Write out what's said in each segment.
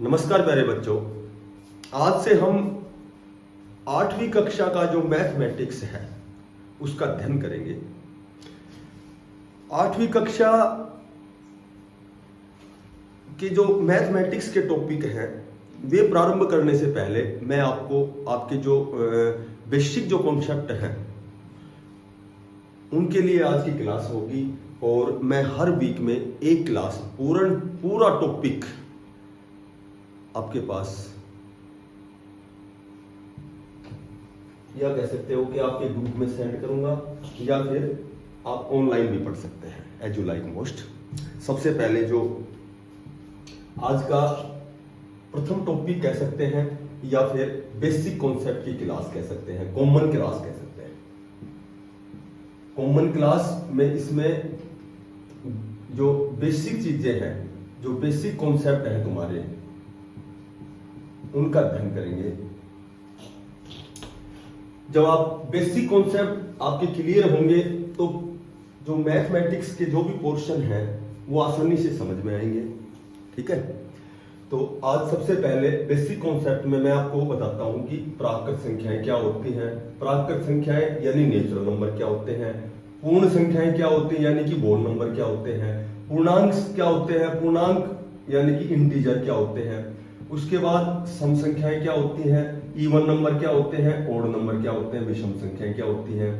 नमस्कार प्यारे बच्चों। आज से हम 8वीं कक्षा का जो मैथमेटिक्स है उसका अध्ययन करेंगे। 8वीं कक्षा के जो मैथमेटिक्स के टॉपिक हैं वे प्रारंभ करने से पहले मैं आपको आपके जो बेसिक जो कॉन्सेप्ट हैं उनके लिए आज की क्लास होगी और मैं हर वीक में एक क्लास पूरा टॉपिक आपके पास या कह सकते हो कि आपके ग्रुप में सेंड करूंगा या फिर आप ऑनलाइन भी पढ़ सकते हैं, एज यू लाइक मोस्ट। सबसे पहले जो आज का प्रथम टॉपिक कह सकते हैं या फिर बेसिक कॉन्सेप्ट की क्लास कह सकते हैं, कॉमन क्लास कह सकते हैं। कॉमन क्लास में इसमें जो बेसिक चीजें हैं, जो बेसिक कॉन्सेप्ट है तुम्हारे, उनका अध्ययन करेंगे। जब आप बेसिक कॉन्सेप्ट आपके क्लियर होंगे तो जो मैथमेटिक्स के जो भी पोर्शन है वो आसानी से समझ में आएंगे। ठीक है, तो आज सबसे पहले बेसिक कॉन्सेप्ट में मैं आपको बताता हूं कि प्राकृत संख्याएं क्या होती हैं। प्राकृत संख्याएं यानी नेचुरल नंबर क्या होते हैं, पूर्ण संख्याएं क्या होती हैं यानी कि होल नंबर क्या होते हैं, पूर्णांक क्या होते हैं, पूर्णांक यानी कि इंटीजर क्या होते हैं, उसके बाद सम संख्याएं क्या होती हैं, इवन नंबर क्या होते हैं, ओड नंबर क्या होते हैं, विषम संख्याएं क्या होती हैं,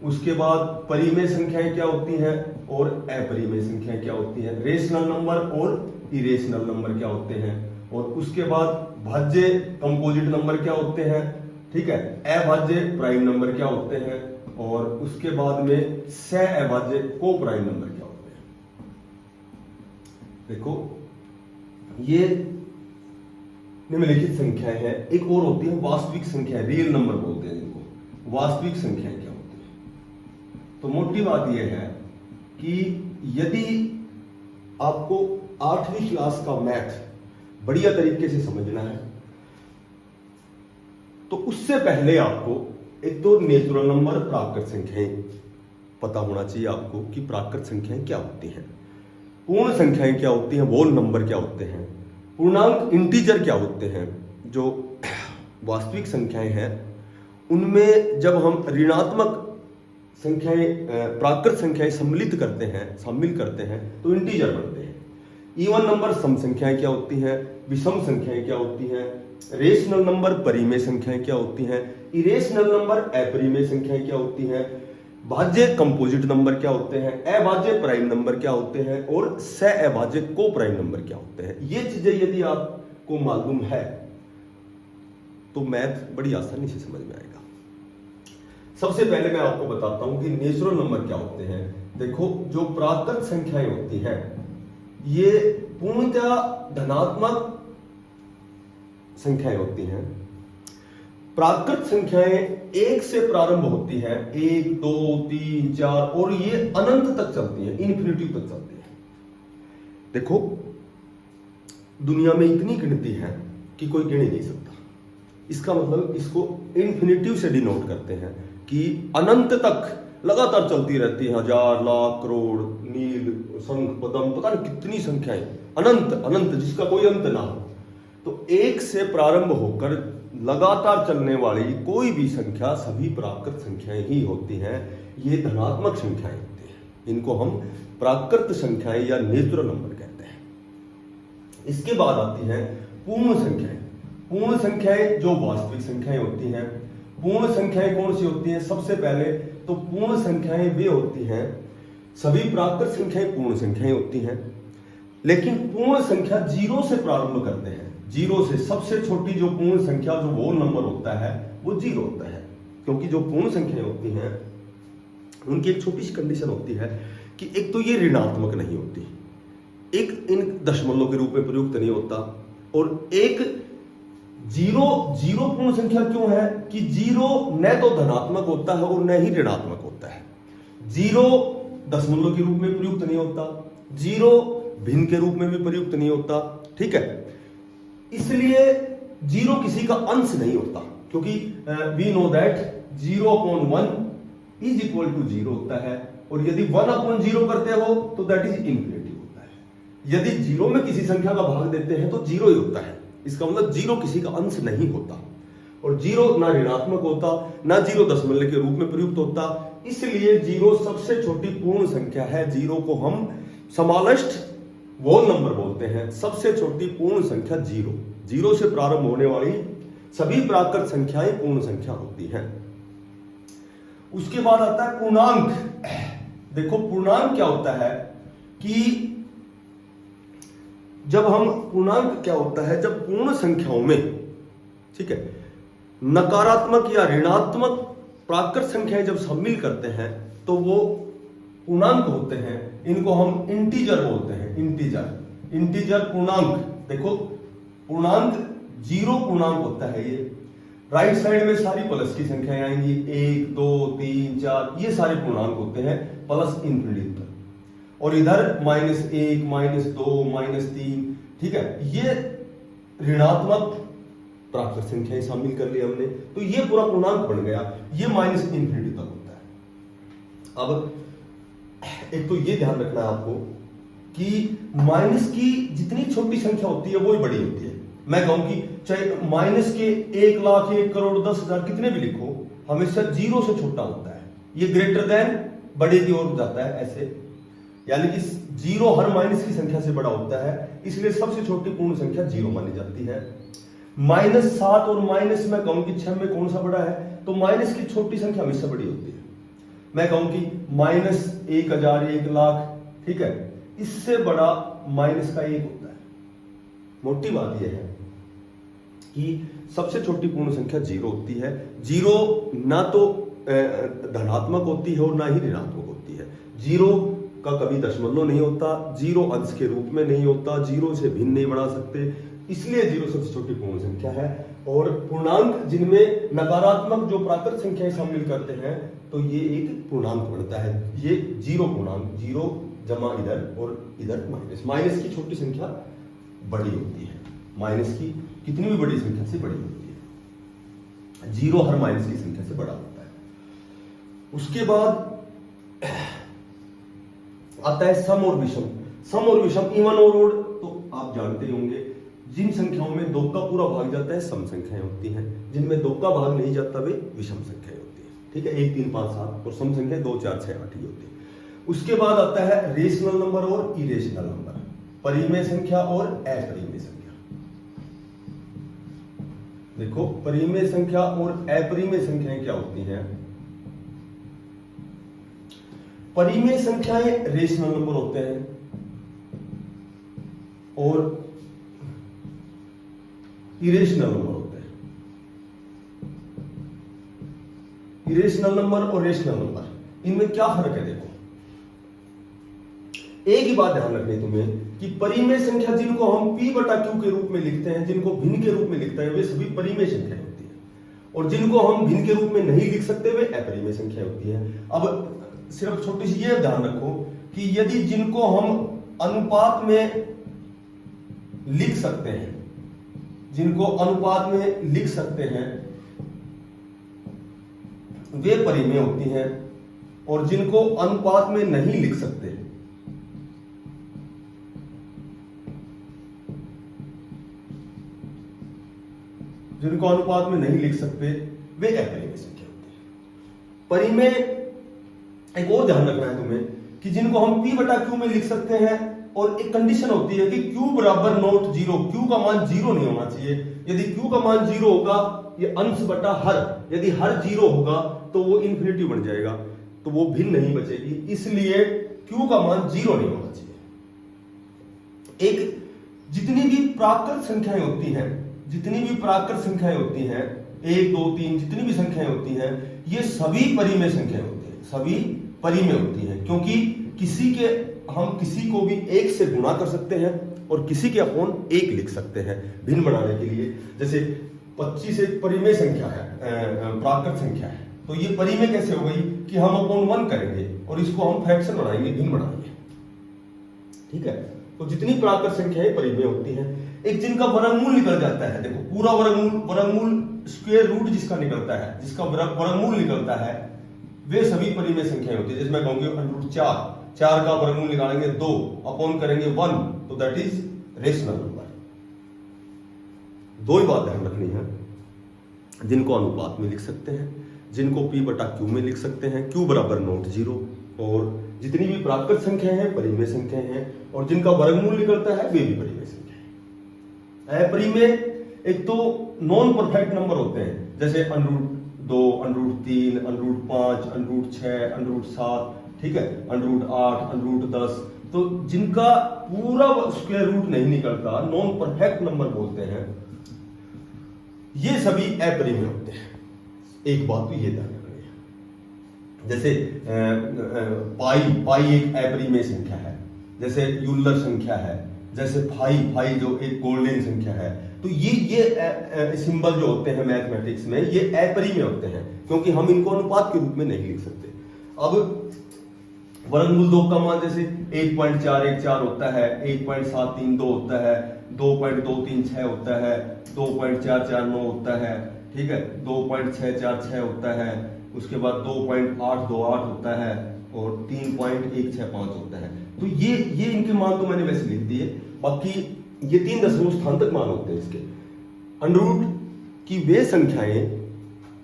उसके बाद परिमेय संख्याएं क्या होती हैं और अपरिमेय संख्याएं क्या होती हैं, रेशनल नंबर और इरेशनल नंबर क्या होते हैं, और उसके बाद भाज्य कंपोजिट नंबर क्या होते हैं, ठीक है, अभाज्य प्राइम नंबर क्या होते हैं, और उसके बाद में सहअभाज्य को प्राइम नंबर क्या होते हैं। देखो ये निम्नलिखित संख्याएं हैं। एक और होती है वास्तविक संख्याएं, रियल नंबर बोलते हैं जिनको। वास्तविक संख्याएं क्या होती है, तो मोटी बात यह है कि यदि आपको 8वीं क्लास का मैथ बढ़िया तरीके से समझना है तो उससे पहले आपको एक तो नेचुरल नंबर, प्राकृत संख्याएं पता होना चाहिए आपको कि प्राकृत संख्याएं क्या होती हैं, पूर्ण संख्याएं क्या होती हैं, होल नंबर क्या होते हैं, पूर्णांक इंटीजर क्या होते हैं। जो वास्तविक संख्याएं हैं उनमें जब हम ऋणात्मक संख्याएं, प्राकृत संख्याएं सम्मिलित करते हैं, शामिल करते हैं तो इंटीजर बनते हैं। इवन नंबर सम संख्याएं क्या होती हैं, विषम संख्याएं क्या होती हैं, रेशनल नंबर परिमेय संख्याएं क्या होती हैं, इरेशनल नंबर अपरिमेय संख्याएं क्या होती हैं, भाज्य कंपोजिट नंबर क्या होते हैं, अभाज्य प्राइम नंबर क्या होते हैं और सहअभाज्य को प्राइम नंबर क्या होते हैं। ये चीजें यदि आपको मालूम है तो मैथ बड़ी आसानी से समझ में आएगा। सबसे पहले मैं आपको बताता हूं कि नेचुरल नंबर क्या होते हैं। देखो जो प्राकृत संख्याएं होती हैं ये पूर्णतः धनात्मक संख्याएं होती हैं। प्राकृत संख्याएं 1 से प्रारंभ होती हैं, 1, 2, 3, 4 और ये अनंत तक चलती हैं, इन्फिनिटी तक चलती हैं। देखो दुनिया में इतनी गिनती है कि कोई गिन ही नहीं सकता। इसका मतलब इसको इन्फिनिटिव से डिनोट करते हैं कि अनंत तक लगातार चलती रहती है। हजार, लाख, करोड़, नील, शंख, पद्म, पता नहीं कितनी संख्याएं, अनंत अनंत जिसका कोई अंत ना हो। तो 1 से प्रारंभ होकर लगातार चलने वाली कोई भी संख्या सभी प्राकृत संख्याएं ही होती हैं। ये धनात्मक संख्याएं होती हैं, इनको हम प्राकृत संख्याएं या नेचुरल नंबर कहते हैं। इसके बाद आती हैं पूर्ण संख्याएं। पूर्ण संख्याएं जो वास्तविक संख्याएं होती हैं। पूर्ण संख्याएं कौन सी होती हैं? सबसे पहले तो पूर्ण संख्याएं वे होती हैं, सभी प्राकृत संख्याएं पूर्ण संख्याएं होती हैं, लेकिन पूर्ण संख्या 0 से प्रारंभ करते हैं। 0 से सबसे छोटी जो पूर्ण संख्या, जो होल नंबर होता है वो 0 होता है, क्योंकि जो पूर्ण संख्याएं होती हैं उनकी एक छोटी सी कंडीशन होती है कि एक तो ये ऋणात्मक नहीं होती, एक इन दशमलव के रूप में प्रयुक्त नहीं होता, और एक 0 पूर्ण संख्या क्यों है कि 0 न तो धनात्मक होता है और न ही ऋणात्मक होता है। 0 दशमलव के रूप में प्रयुक्त नहीं होता, 0 भिन्न के रूप में भी प्रयुक्त नहीं होता। ठीक है, इसलिए 0 किसी का अंश नहीं होता, क्योंकि we know that 0/1 is equal to 0 होता है, और यदि 1/0 करते हो तो दैट इज इन्फिनिटी होता है। यदि जीरो में किसी संख्या का भाग देते हैं तो जीरो ही होता है, इसका मतलब जीरो किसी का अंश नहीं होता, और जीरो ना ऋणात्मक होता, ना जीरो दशमलव के रूप में प्रयुक्त होता, इसलिए जीरो सबसे छोटी पूर्ण संख्या है। जीरो को हम समालष्ट वोल नंबर बोलते हैं, सबसे छोटी पूर्ण संख्या जीरो। जीरो से प्रारंभ होने वाली सभी प्राकृत संख्याएं पूर्ण संख्या होती हैं। उसके बाद आता है पूर्णांक। देखो पूर्णांक क्या होता है कि जब हम पूर्णांक क्या होता है, जब पूर्ण संख्याओं में, ठीक है, नकारात्मक या ऋणात्मक प्राकृत संख्याएं जब सम्मिल करते हैं तो वो पूर्णांक होते हैं। इनको हम इंटीजर बोलते हैं, इंटीजर पूर्णांक। देखो पूर्णांक जीरो पूर्णांक होता है ये। राइट साइड में सारी प्लस की संख्याएं आएंगी, 1 2 3 4, ये सारे पूर्णांक होते हैं प्लस इंफिनिटी तक, और इधर -1 -2 -3, ठीक है, ये ऋणात्मक प्राकृत संख्याएं शामिल कर लिया हमने, तो ये पूरा पूर्णांक बन गया। ये माइनस इंफिनिटी तक होता है। अब एक तो ये ध्यान रखना है आपको कि माइनस की जितनी छोटी संख्या होती है वो ही बड़ी होती है। मैं कहूं कि चाहे माइनस के 1 लाख 1 करोड़ 10,000 कितने भी लिखो, हमेशा जीरो से छोटा होता है, ये ग्रेटर देन बड़े की ओर जाता है ऐसे, यानी कि जीरो हर माइनस की संख्या से बड़ा होता है, इसलिए सबसे छोटी पूर्ण संख्या जीरो मानी जाती है। -7 और माइनस मैं कहूं कि 6 में कौन सा बड़ा है, तो माइनस की छोटी संख्या हमेशा बड़ी होती है। मैं कहूं कि -1000 1 लाख, ठीक है, इससे बड़ा माइनस का 1 होता है। मोटी बात यह है कि सबसे छोटी पूर्ण संख्या जीरो होती है। जीरो ना तो धनात्मक होती है और ना ही ऋणात्मक होती है। जीरो का कभी दशमलव नहीं होता, जीरो अंश के रूप में नहीं होता, जीरो से भिन्न नहीं बना सकते, इसलिए जीरो सबसे छोटी पूर्ण संख्या है। और पूर्णांक जिनमें नकारात्मक जो प्राकृत संख्याएं शामिल करते हैं तो ये एक पूर्णांक बनता है, ये जीरो पूर्णांक, जीरो जमा इधर और इधर माइनस की छोटी संख्या बड़ी होती है, माइनस की कितनी भी बड़ी संख्या से बड़ी होती है, जीरो हर माइनस की संख्या से बड़ा होता है। उसके बाद आता है सम और विषम। सम और विषम, इवन और ओड तो आप जानते ही होंगे। जिन संख्याओं में 2 का पूरा भाग जाता है सम संख्याएं होती हैं, जिनमें 2 का भाग नहीं जाता वे विषम संख्याएं होती है, ठीक है, 1 3 5 7, और सम संख्या 2 4 6 8 ही होती है। उसके बाद आता है रेशनल नंबर और इरेशनल नंबर, परिमेय संख्या और अपरिमेय संख्या। देखो परिमेय संख्या और अपरिमेय संख्याएं क्या होती हैं। परिमेय संख्याएं रेशनल नंबर होते हैं और इरेशनल नंबर होते हैं। इरेशनल नंबर और रेशनल नंबर, इनमें क्या फर्क है। देखो एक ही बात ध्यान रखनी तुम्हें कि परिमेय संख्या जिनको हम p/q के रूप में लिखते हैं, जिनको भिन्न के रूप में लिखते हैं, वे सभी परिमेय संख्या होती है, और जिनको हम भिन्न के रूप में नहीं लिख सकते वे अपरिमेय संख्या होती है। अब सिर्फ छोटी सी ये ध्यान रखो कि यदि जिनको हम अनुपात में लिख सकते हैं, जिनको अनुपात में लिख सकते हैं वे परिमेय होती हैं, और जिनको अनुपात में नहीं लिख सकते जिनको अनुपात में नहीं लिख सकते वे अपरिमेय संख्या होती है। परिमेय एक और ध्यान रखना है तुम्हें कि जिनको हम p/q में लिख सकते हैं, और एक कंडीशन होती है कि q बराबर नॉट जीरो, q का मान जीरो नहीं होना चाहिए। यदि q का मान जीरो होगा, ये अंश बटा हर, यदि हर जीरो होगा तो वो इंफिनिटी बन जाएगा, तो वो भिन्न नहीं बचेगी, इसलिए q का मान जीरो नहीं होना चाहिए। एक जितनी भी प्राकृत संख्याएं होती हैं, जितनी भी प्राकृत संख्याएं होती हैं, 1 2 3 जितनी भी संख्याएं होती हैं, ये सभी परिमेय संख्याएं होती हैं, सभी परिमेय होती हैं, क्योंकि हम किसी को भी 1 से गुणा कर सकते हैं और किसी के अपॉन 1 लिख सकते हैं भिन्न बनाने के लिए। जैसे 25 एक परिमेय संख्या है, प्राकृत संख्या है, तो ये परिमेय कैसे हो गई कि हम अपॉन 1 करेंगे और इसको हम फ्रैक्शन बनाएंगे, भिन्न बनाएंगे, ठीक है। तो जितनी प्राकृत संख्याएं परिमेय होती हैं। एक जिनका वर्गमूल निकल जाता है, देखो पूरा वर्गमूल स्क्वायर रूट जिसका निकलता है, जिसका वर्गमूल निकलता है, वे सभी परिमेय संख्याएं होती है। जैसे मैं कहूंगी √4, 4 का वर्गमूल निकालेंगे 2, अपॉन करेंगे 1, तो दैट इज रेशनल नंबर। दो ही बात ध्यान रखनी है, जिनको अनुपात में लिख सकते हैं, जिनको P बटा Q में लिख सकते हैं, Q बराबर नॉट जीरो, और जितनी भी प्राकृत संख्या है परिमेय संख्या है, और जिनका वर्गमूल निकलता है वे भी परिमेय संख्या है। अपरिमेय एक तो नॉन परफेक्ट नंबर होते हैं, जैसे √2, √3, √5, √6, √7, ठीक है, √8, √10, तो जिनका पूरा स्क्वायर रूट नहीं निकलता, नॉन परफेक्ट नंबर बोलते हैं, ये सभी अपरिमेय होते हैं। एक बात तो ये ध्यान रखनी है, जैसे पाई एक अपरिमेय संख्या है, जैसे यूलर संख्या है, जैसे फाई जो एक गोल्डन संख्या है। तो ये सिंबल जो होते हैं मैथमेटिक्स में, ये अपरिमेय होते हैं, क्योंकि हम इनको अनुपात के रूप में नहीं लिख सकते। अब वर्गमूल 2 का मान जैसे 1.414 होता है, 1.732 होता है, 2.236 होता है, 2.449 होता है, ठीक है, 2.646 होता है, उसके बाद 2.828 होता है, और 3.165 होता है। तो ये इनके मान तो मैंने वैसे लिख दिए, बाकी ये 3 दशमलव स्थान तक मान होते हैं इसके। अंडर की वे संख्याएं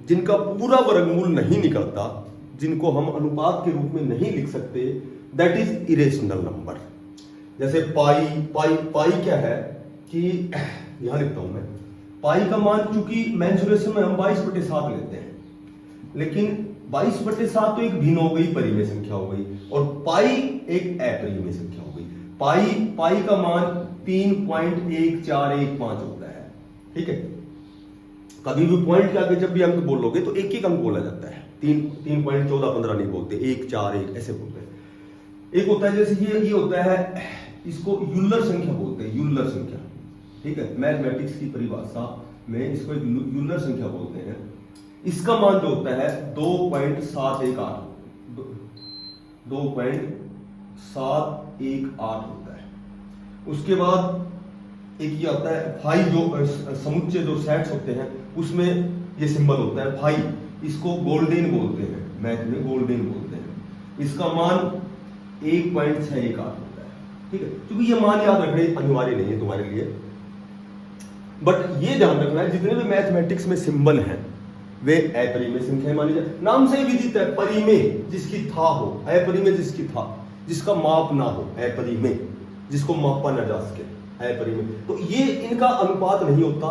जिनका पूरा वर्गमूल नहीं निकलता, जिनको हम अनुपात के रूप में नहीं लिख सकते, दैट इज इरेशनल नंबर। जैसे पाई क्या है कि यहां लिखता हूं मैं, पाई का मान चूंकि मेंसुरेशन में हम 22/7 लेते हैं, लेकिन 22/7 तो एक भिन्न हो गई, परिमेय संख्या हो गई, और पाई एक अपरिमेय संख्या हो गई। पाई का मान 3.1415 होता है, ठीक है। कभी भी पॉइंट के आगे जब भी अंक बोलोगे तो एक अंक बोला जाता है, 3.1415 नहीं बोलते, 1 4 1 ऐसे बोलते हैं। एक होता है जैसे ये होता है, इसको यूलर संख्या बोलते हैं, यूलर संख्या, ठीक है, मैथमेटिक्स की परिभाषा में इसको एक यूलर संख्या बोलते हैं। इसका मान जो होता है 2.718 होता है। उसके बाद एक ये आता है फाई, जो समुच्चय जो सेट्स होते हैं उसमें ये सिंबल होता है फाई, इसको गोल्डन बोलते हैं, मैथ में गोल्डन बोलते हैं। इसका मान 1.618 होता है, ठीक है। क्योंकि ये मान याद रखने अनिवार्य नहीं है तुम्हारे लिए, बट ये ध्यान रखना है जितने भी मैथमेटिक्स में सिंबल हैं वे अपरिमेय संख्या मानी जाए। नाम से ही विदित है, परिमेय जिसकी था हो, अपरिमेय जिसकी था, जिसका माप ना हो, अपरिमेय जिसको मापा न जा सके, अपरिमेय। तो ये इनका अनुपात नहीं होता,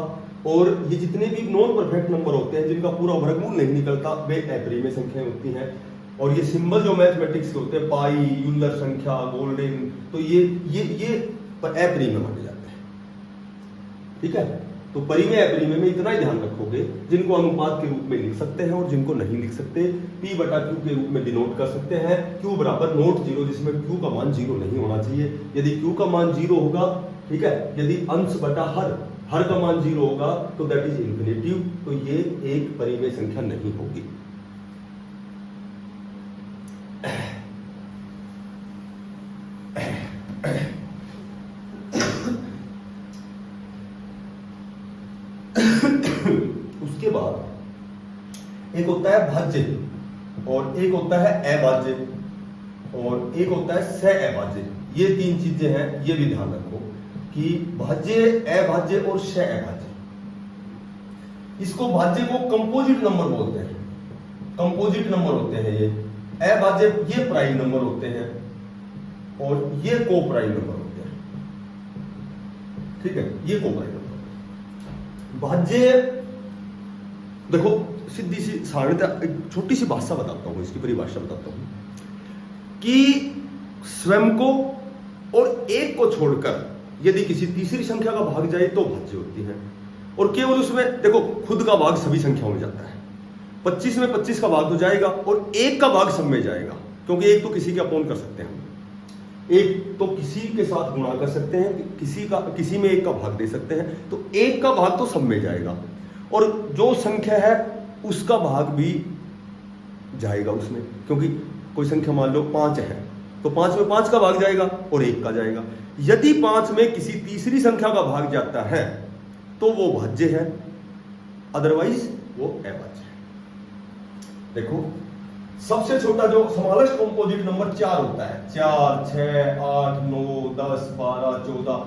और ये जितने भी नॉन परफेक्ट नंबर होते हैं जिनका पूरा वर्गमूल नहीं निकलता, वे अपरिमेय संख्याएं होती हैं। और ये सिंबल जो मैथमेटिक्स के होते हैं, पाई, यूलर संख्या, गोल्डन, तो ये अपरिमेय माने जाते हैं, ठीक है। तो परिमेय अपरिमेय में इतना ही ध्यान रखोगे, जिनको अनुपात के रूप में लिख सकते हैं और जिनको नहीं लिख सकते, P बटा Q के रूप में डिनोट कर सकते हैं। Q बराबर नॉट जीरो, जिसमें Q का मान 0 नहीं होना चाहिए। यदि Q का मान 0 होगा, ठीक है, यदि अंश बटा हर का मान 0 होगा तो दैट इज इंफिनिटिव, तो ये एक परिमेय संख्या नहीं होगी। उसके बाद एक होता है भाज्य, और एक होता है अभाज्य, और एक होता है सहअभाज्य। ये 3 चीजें हैं, ये भी ध्यान रखो कि भाज्य, अभाज्य और सहअभाज्य। इसको भाज्य को कंपोजिट नंबर बोलते हैं, कंपोजिट नंबर होते हैं ये। अभाज्य ये प्राइम नंबर होते हैं, और ये को प्राइम नंबर होते हैं, ठीक है, ये को प्राइम नंबर। भाज्य देखो, सीधी सी सारणिता, एक छोटी सी भाषा बताता हूं, इसकी परिभाषा बताता हूं कि स्वयं को और एक को छोड़कर यदि किसी तीसरी संख्या का भाग जाए तो भाज्य होती है। और केवल उसमें देखो, खुद का भाग सभी संख्याओं में जाता है, 25 में 25 का भाग तो जाएगा, और एक का भाग सब में जाएगा, क्योंकि एक तो किसी के अपॉन कर सकते हैं, एक तो किसी के साथ गुणा कर सकते हैं, किसी में एक का भाग दे सकते हैं, तो एक का भाग तो सब में जाएगा, और जो संख्या है उसका भाग भी जाएगा उसमें, क्योंकि कोई संख्या मान लो 5 है, तो 5 में 5 का भाग जाएगा और 1 का जाएगा। यदि 5 में किसी तीसरी संख्या का भाग जाता है तो वो भाज्य है, अदरवाइज वो अभाज्य है। देखो सबसे छोटा जो स्मॉलेस्ट कंपोजिट नंबर 4 होता है, 4, 6, 8, 9, 10, 12, 14,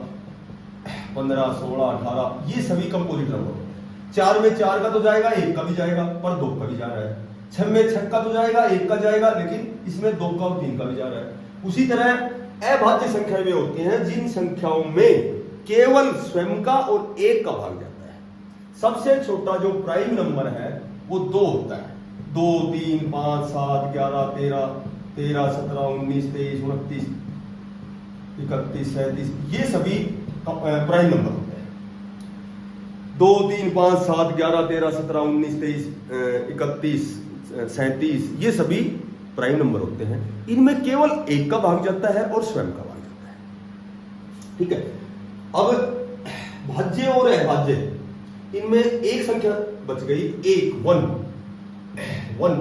15, 16, 18, ये सभी कंपोजिट नंबर होते हैं। 4 में 4 का तो जाएगा, 1 का भी जाएगा, पर 2 का भी जा रहा है। 6 में 6 का तो जाएगा, 1 का जाएगा, लेकिन इसमें 2 का और 3 का भी जा रहा है। उसी तरह अभाज्य संख्याएं वे होती हैं जिन संख्याओं में केवल स्वयं का और 1 का भाग जाता है। सबसे छोटा जो प्राइम नंबर है वो 2 होता है। 2, 3, 5, 7, 11, 13, 17, 19, 23, 29, 31, 37, ये सभी प्राइम नंबर होते हैं। 2, 3, 5, 7, 11, 13, 17, 19, 23, 31, 37, ये सभी प्राइम नंबर होते हैं। इनमें केवल 1 का भाग जाता है और स्वयं का भाग जाता है। ठीक है, अब भाज्य और अभाज्य, इनमें एक संख्या बच गई, 1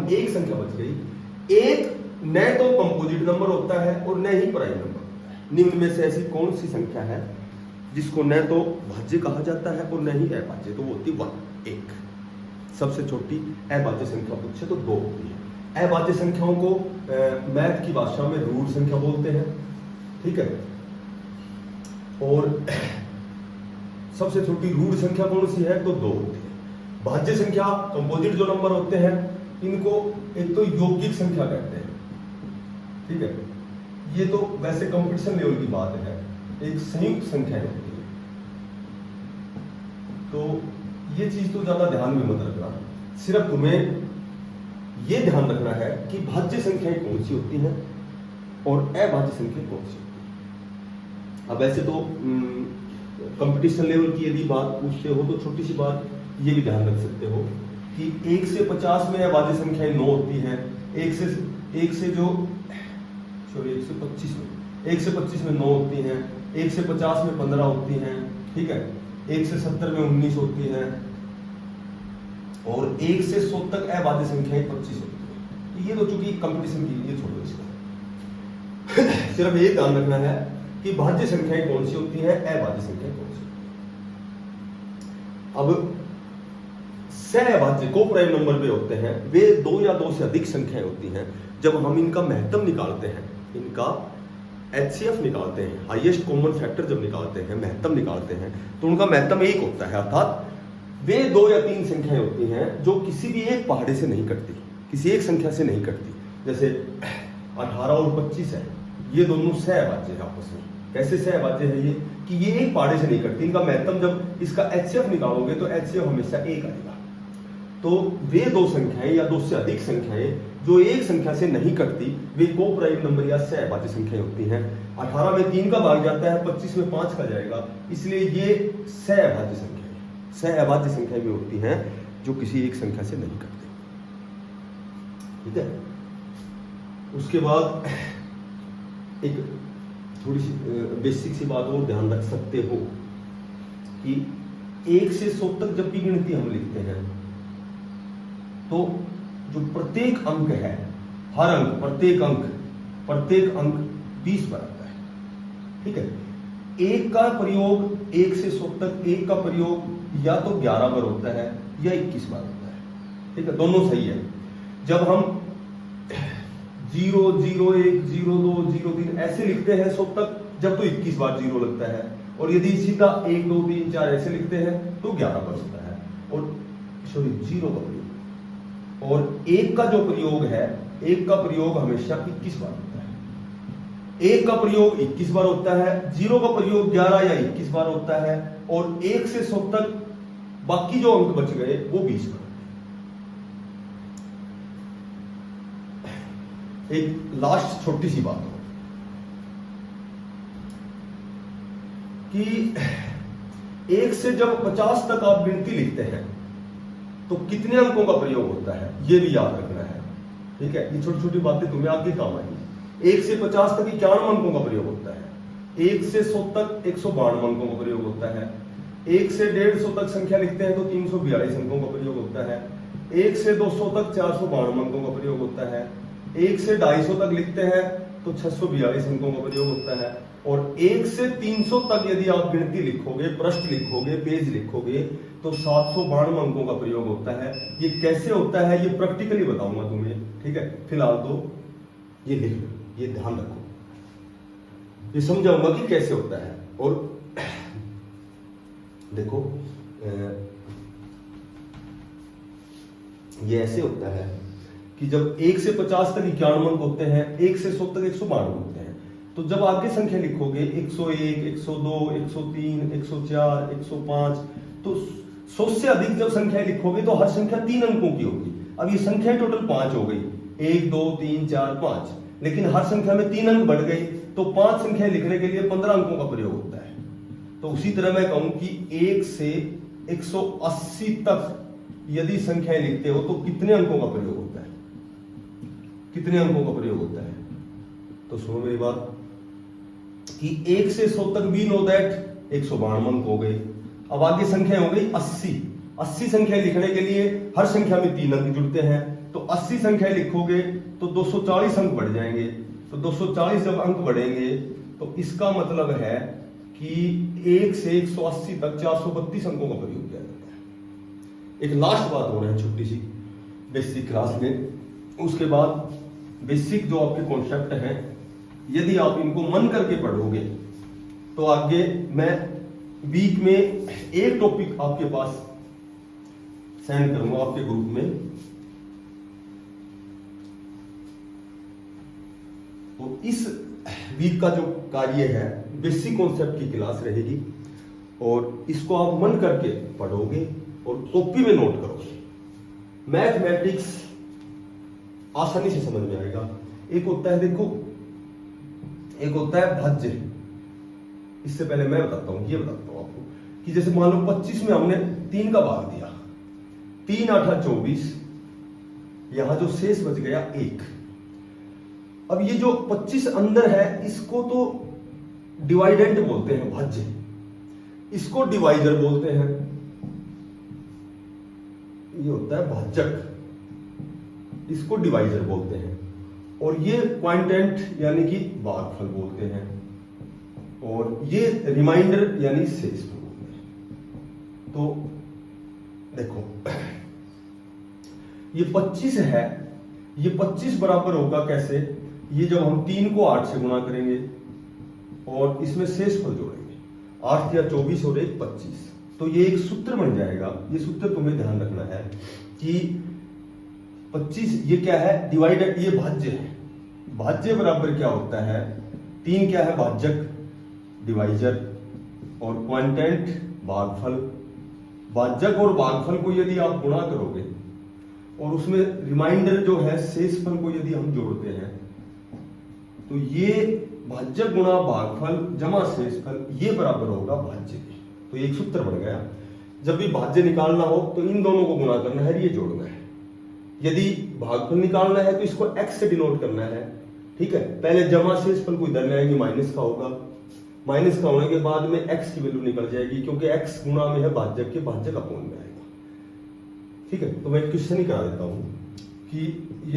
एक संख्या बच गई। एक न तो कंपोजिट नंबर होता है और न ही प्राइम नंबर होता है। निम्न में से ऐसी कौन सी संख्या है जिसको न तो भाज्य कहा जाता है और न ही अभाज्य? तो वो होती 1। सबसे छोटी अभाज्य संख्या पूछे तो 2 होती है। अभाज्य संख्याओं को मैथ की भाषा में रूट संख्या बोलते हैं। ठीक है, और सबसे छोटी रूट संख्या कौन सी है? तो 2 होती है। भाज्य संख्या, कंपोजिट जो नंबर होते हैं, इनको एक तो यौगिक संख्या कहते हैं। ठीक है, ये तो वैसे कंपटीशन लेवल की बात है, एक संयुक्त संख्या होती है। तो ये चीज तो ज्यादा ध्यान में मत रखना, सिर्फ तुम्हें ये ध्यान रखना है कि भाज्य संख्याएं कौन सी होती हैं और अभाज्य संख्या कौन सी होती है। अब ऐसे तो कंपटीशन लेवल की यदि बात पूछते हो तो छोटी सी बात ये भी ध्यान रख सकते हो कि 1 से 50 में अभाज्य संख्याएं 9 होती हैं। 1 से 25 में 9 होती हैं। 1 से 50 में 15 होती हैं। ठीक है, 1 से 70 में 19 होती हैं और 1 से 100 तक अभाज्य संख्याएं 25 होती हैं। ये तो चूंकि कंपटीशन की, ये छोड़ो इसको। सिर्फ ये ध्यान रखना है कि भाज्य संख्याएं कौन सी होती हैं, अभाज्य संख्याएं कौन सी होती हैं। अब सहअभाज्य को प्राइम नंबर पे होते हैं, वे 2 या 2 से अधिक संख्याएं होती हैं। जब हम इनका महत्तम निकालते हैं, इनका HCF निकालते हैं, हाईएस्ट कॉमन फैक्टर जब निकालते हैं, महत्तम निकालते हैं, तो उनका महत्तम 1 होता है। अर्थात वे 2 या 3 संख्याएं होती हैं जो किसी भी एक पहाड़े से नहीं कटती, किसी एक संख्या से नहीं कटती। जैसे 18 और 25 है, ये दोनों सहअभाज्य है आपस में। कैसे सहअभाज्य है ये? कि ये एक पहाड़े से नहीं कटती। इनका महत्तम जब इसका HCF निकालोगे तो HCF हमेशा 1 आएगा। तो वे 2 संख्याएं या 2 से अधिक संख्याएं जो एक संख्या से नहीं कटती, वे को प्राइम नंबर या सहअभाज्य संख्याएं होती हैं। 18 में 3 का भाग जाता है, 25 में 5 का जाएगा, इसलिए ये सहअभाज्य संख्याएं, सहअभाज्य संख्याएं भी होती हैं जो किसी एक संख्या से नहीं कटती। ठीक है, उसके बाद एक थोड़ी सी बेसिक सी बात और ध्यान रख सकते हो कि 1 से 100 तक जब भी गिनती हम लिखते हैं तो जो प्रत्येक अंक है, हर अंक, प्रत्येक अंक 20 बार आता है। ठीक है, 1 का प्रयोग 1 से 100 तक 1 का प्रयोग या तो 11 बार होता है या 21 बार होता है। ठीक है, दोनों सही है। जब हम 0, 0, 1, 0, 2, 0, 3 ऐसे लिखते हैं 100 तक, जब तो 21 बार 0 लगता है। और यदि सीधा 1, 2, 3, 4 ऐसे लिखते हैं तो 11 बार होता है। और 0 का प्रयोग, और 1 का जो प्रयोग है, 1 का प्रयोग हमेशा 21 बार होता है। 1 का प्रयोग 21 बार होता है, 0 का प्रयोग 11 या 21 बार होता है, और 1 से 100 तक बाकी जो अंक बच गए वो 20 बार। एक लास्ट छोटी सी बात हो कि 1 से जब 50 तक आप गिनती लिखते हैं तो कितने अंकों का प्रयोग होता है, ये भी याद रखना है। ठीक है, ये छोटी छोटी बातें तुम्हें आगे काम आएंगी। 1 से 50 तक 91 अंकों का प्रयोग होता है। 1 से 100 तक 192 अंकों का प्रयोग होता है। 1 से 150 तक संख्या लिखते हैं तो 342 अंकों का प्रयोग होता है। 1 से 200 तक 492 अंकों का प्रयोग होता है। 1 से 250 तक लिखते हैं तो 642 अंकों का प्रयोग होता है। और 1 से 300 तक यदि आप गिनती लिखोगे, पृष्ठ लिखोगे, पेज लिखोगे, तो 792 अंकों का प्रयोग होता है। ये कैसे होता है ये प्रैक्टिकली बताऊंगा तुम्हें, ठीक है। फिलहाल तो ये लिख लो, ये ध्यान रखो, ये समझाऊंगा कि कैसे होता है। और देखो ये ऐसे होता है कि जब 1 से 50 तक 91 अंक होते हैं, 1 से 100 तक 192 होते हैं। तो जब आगे संख्या लिखोगे 101, 102, 103, 104, 105, तो 100 से अधिक जब संख्या लिखोगे तो हर संख्या 3 अंकों की होगी। अब ये संख्या टोटल 5 हो गई, 1, 2, 3, 4, 5, लेकिन हर संख्या में 3 अंक बढ़ गए, तो 5 संख्या लिखने के लिए 15 अंकों का प्रयोग होता है। तो उसी तरह मैं कहूं कि 1 से 180 तक यदि संख्याएं लिखते हो तो कितने अंकों का प्रयोग होता है, कितने अंकों का प्रयोग होता है? तो सुनो मेरी बात कि 1 से 100 तक भी नो दैट 192 अंक हो गए। अब आगे संख्या हो गई 80। 80 संख्या लिखने के लिए हर संख्या में 3 अंक जुड़ते हैं, तो 80 संख्या लिखोगे तो 240 अंक बढ़ जाएंगे। तो 240 जब अंक बढ़ेंगे तो इसका मतलब है कि 1 से 180 तक 432 अंकों का प्रयोग किया जाता है। एक लास्ट बात हो रहा है छोटी सी बेसिक क्लास में, उसके बाद बेसिक जो आपके कॉन्सेप्ट हैं यदि आप इनको मन करके पढ़ोगे तो आगे मैं वीक में एक टॉपिक आपके पास सेंड करूंगा आपके ग्रुप में। तो इस वीक का जो कार्य है बेसिक कॉन्सेप्ट की क्लास रहेगी और इसको आप मन करके पढ़ोगे और कॉपी में नोट करोगे। मैथमेटिक्स आसानी से समझ में आएगा। एक होता है, देखो एक होता है भाज्य। इससे पहले मैं बताता हूं, ये बताता हूं आपको कि जैसे मान लो 25 में हमने 3 का भाग दिया, 3 8 24, यहां जो शेष बच गया 1। अब ये जो 25 अंदर है इसको तो डिवाइडेंट बोलते हैं, भाज्य, इसको डिवाइजर बोलते हैं। ये होता है भाजक, इसको डिवाइजर बोलते हैं। और ये क्वांटेंट यानी कि भागफल बोलते हैं, और ये रिमाइंडर यानी शेषफल बोलते हैं। तो देखो ये 25 है, ये 25 बराबर होगा कैसे? ये जब हम 3 को 8 से गुणा करेंगे और इसमें शेषफल जोड़ेंगे, 8 या 24 और 1 25, तो ये एक सूत्र बन जाएगा। ये सूत्र तुम्हें ध्यान रखना है कि 25 ये क्या है? डिवाइडेड, ये भाज्य है। भाज्य बराबर क्या होता है? 3 क्या है? भाजक, डिवाइजर, और क्वांटेंट भागफल। भाजक और भागफल को यदि आप गुणा करोगे और उसमें रिमाइंडर जो है शेषफल को यदि हम जोड़ते हैं तो ये भाजक गुणा भागफल जमा शेषफल ये बराबर होगा भाज्य के। तो एक सूत्र बन गया। जब भी भाज्य निकालना हो तो इन दोनों को गुणा करना है, ये जोड़ना है। यदि भागफल निकालना है तो इसको x से डिनोट करना है, ठीक है। पहले जमा शेषफल को इधर ले आएंगे, माइनस का होगा, माइनस का होने के बाद में x की वैल्यू निकल जाएगी, क्योंकि x गुणा में है भाजक के, भाजक अपोन में आएगा, ठीक है। तो मैं एक क्वेश्चन ही करा देता हूं कि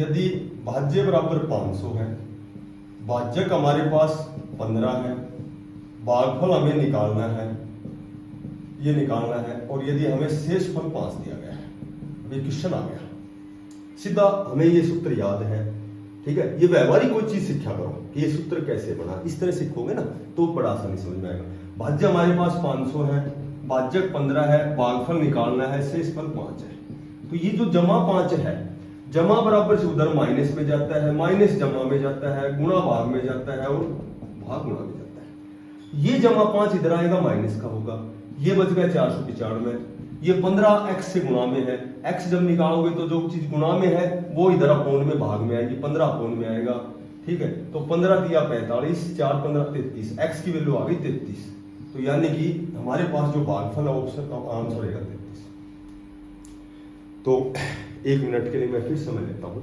यदि भाज्य बराबर 500 है, भाजक हमारे पास 15 है, भागफल हमें निकालना है, ये निकालना है, और यदि हमें शेषफल 5 दिया गया है, ये क्वेश्चन आ गया। सीधा हमें ये सूत्र याद है, ठीक है। ये व्यवहारिक कोई चीज सीखा करो कि ये सूत्र कैसे बना, इस तरह सीखोगे ना तो बड़ा आसानी समझ में आएगा। भाज्य हमारे पास 500 है, भाजक 15 है, भागफल निकालना है, शेषफल 5 है। तो ये जो जमा 5 है, जमा बराबर से उधर माइनस में जाता है, माइनस जमा में जाता है, गुणा भाग में जाता है, और भाग गुणा में जाता है। ये जमा 5 इधर आएगा, माइनस का होगा, ये बच गया 495। ये 15 x से गुणा में है, x जब निकालोगे तो जो चीज गुणा में है वो इधर अपोन में भाग में आएगी, 15 अपोन में आएगा, ठीक है। तो 15 दिया 45, 4 15 33, x की वैल्यू आ गई 33। तो यानी कि हमारे पास जो भागफल है ऑप्शन का आंसर रहेगा 33। तो 1 मिनट के लिए मैं फिर समझ लेता हूं।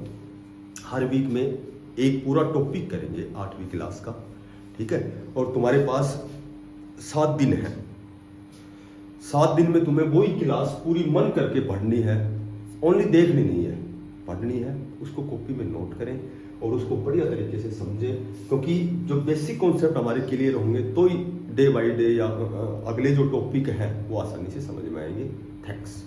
हर वीक में एक पूरा टॉपिक करेंगे 8वीं क्लास का, ठीक है। और तुम्हारे पास 7 दिन है, 7 दिन में तुम्हें वही क्लास पूरी मन करके पढ़नी है, ओनली देखनी नहीं है, पढ़नी है उसको कॉपी में नोट करें और उसको बढ़िया तरीके से समझें, क्योंकि जो बेसिक कॉन्सेप्ट हमारे क्लियर होंगे तो ही डे बाय डे या अगले जो टॉपिक हैं वो आसानी से समझ में आएंगे। थैंक्स।